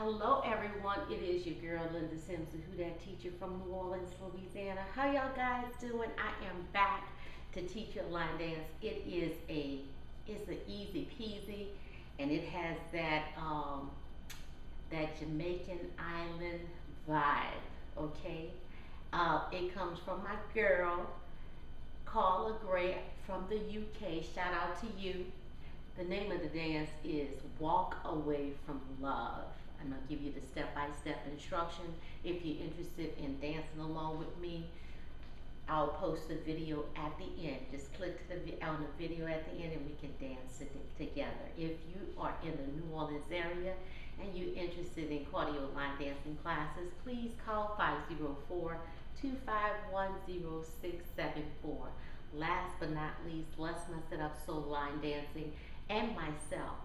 Hello everyone, it is your girl Linda Simpson, who that teacher from New Orleans, Louisiana. How y'all guys doing? I am back to teach you a line dance. It's an easy peasy, and it has that Jamaican island vibe. Okay, it comes from my girl CARLA from the UK. Shout out to you. The name of the dance is Walk Away from Love. I'm going to give you the step-by-step instruction. If you're interested in dancing along with me, I'll post the video at the end. Just click on the video at the end and we can dance it together. If you are in the New Orleans area and you're interested in cardio line dancing classes, please call 504-251-0674. Last but not least, Les Mess It Up Soul Line Dancing and myself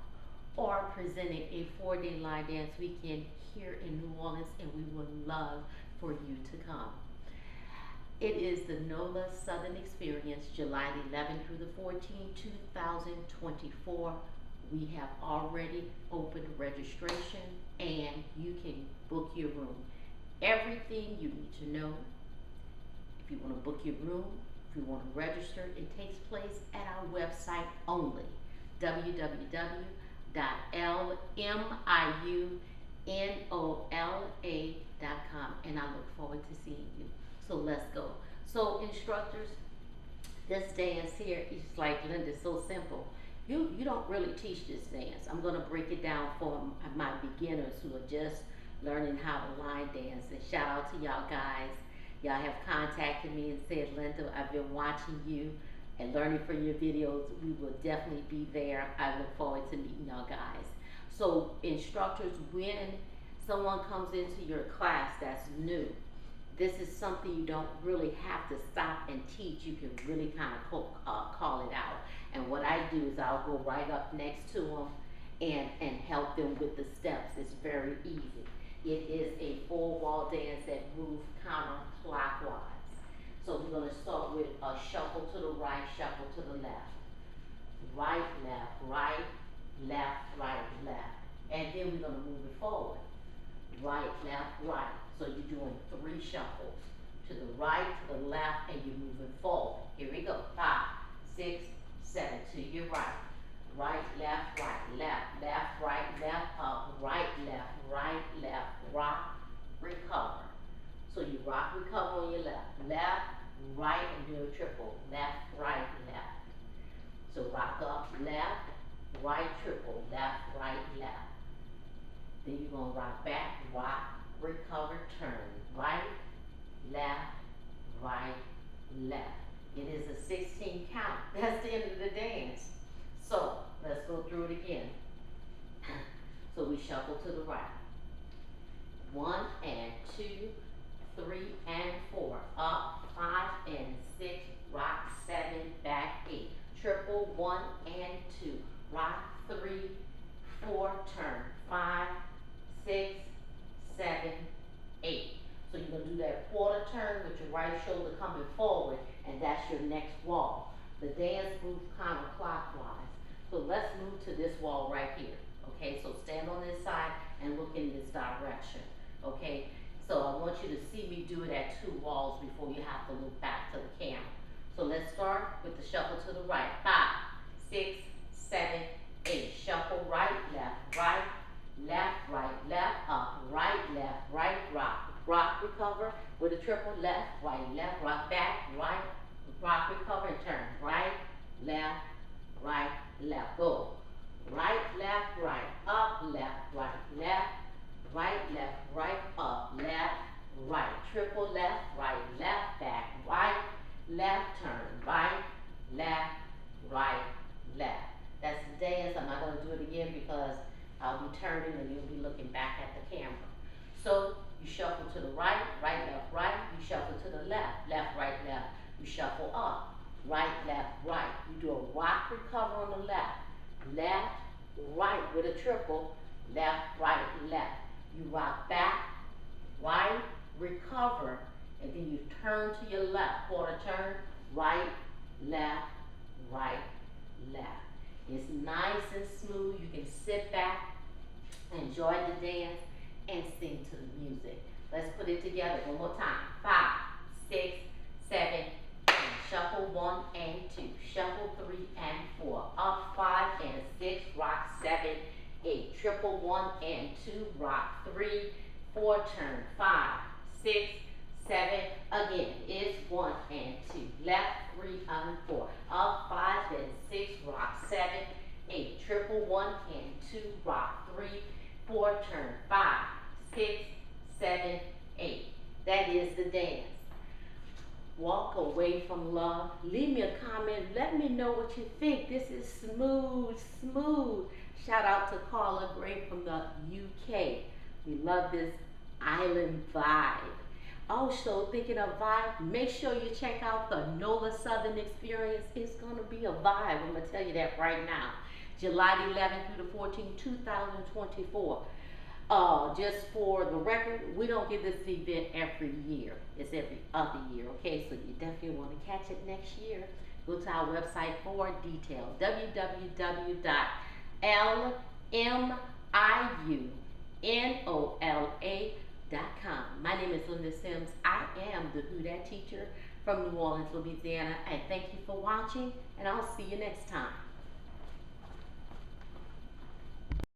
are presenting a 4-day line dance weekend here in New Orleans, and we would love for you to come. It is the NOLA Southern Experience, July 11th through the 14th, 2024. We have already opened registration and you can book your room. Everything you need to know if you want to book your room, if you want to register, it takes place at our website only, www.LMIUNOLA.com, and I look forward to seeing you. So let's go. So instructors, this dance here is like Linda, so simple. You don't really teach this dance. I'm going to break it down for my beginners who are just learning how to line dance. And shout out to y'all guys. Y'all have contacted me and said, Linda, I've been watching you and learning from your videos. We will definitely be there. I look forward to meeting y'all guys. So instructors, when someone comes into your class that's new, this is something you don't really have to stop and teach. You can really kind of call it out. And what I do is I'll go right up next to them and help them with the steps. It's very easy. It is a full wall dance that moves counterclockwise. So we're going to start with a shuffle to the right, shuffle to the left. Right, left, right, left, right, left. And then we're going to move it forward. Right, left, right. So you're doing 3 shuffles. To the right, to the left, and you're moving forward. Here we go. 5, 6, 7. To your right. Right, left, left, right, left, up, right, left, rock, recover. So you rock, recover on your left. Left, right, and do a triple. Left, right, left. So rock up, left, right, triple, left, right, left. Then you're going to rock back, rock, recover, turn. Right, left, right, left. It is a 16 count. That's the end of the dance. So let's go through it again. So we shuffle to the right. 1 and 2, 3 and 4. Up, 5 and 6. Rock 7, back 8. Triple 1 and 2. Rock 3, 4, turn. 5, 6, 7, 8. So you're going to do that quarter turn with your right shoulder coming forward, and that's your next wall. The dance moves counterclockwise. So let's move to this wall right here. Okay, so stand on this side and look in this direction. Okay, so I want you to see me do it at 2 walls before you have to look back to the camera. So let's start with the shuffle to the right. 5, 6, 7, 8. Shuffle right, left, right, up, right, rock. Rock, recover with a triple, left, rock back, right, rock, recover, and turn. Right, left, go. Right, up, left, up, right. Triple, left, back, right, left, turn. Right, left. That's the dance. I'm not going to do it again because I'll be turning and you'll be looking back at the camera. So you shuffle to the right, left, right. You shuffle to the left, right, left. You shuffle up, right. You do a rock, recover on the left, right with a triple, left. You rock back, right, recover, and then you turn to your left, quarter turn, right, left. It's nice and smooth. You can sit back, enjoy the dance, and sing to the music. Let's put it together one more time. 5, 6, 7, 8. Shuffle 1 and 2. Shuffle 3 and 4. Up 5 and 6. Rock 7, 8. Triple 1 and 2. Rock 3, 4. Turn 5, 6, 7. Again is 1 and 2. Left 3 and 4. Up 5 and 6. Rock 7, 8. Triple 1 and 2. Rock 3, 4. Turn 5, 6, 7, 8. That is the dance. Walk away from love. Leave me a comment. Let me know what you think. This is smooth, smooth. Shout out to CARLA Gray from the UK. We love this island vibe. Also, thinking of vibe, make sure you check out the NOLA Southern Experience. It's going to be a vibe. I'm going to tell you that right now. July 11th through the 14th, 2024. Just for the record, we don't get this event every year. It's every other year, okay? So you definitely want to catch it next year. Go to our website for details, www.LMIUNOLA.com. My name is Linda Sims. I am the Who Dat teacher from New Orleans, Louisiana. And thank you for watching, and I'll see you next time.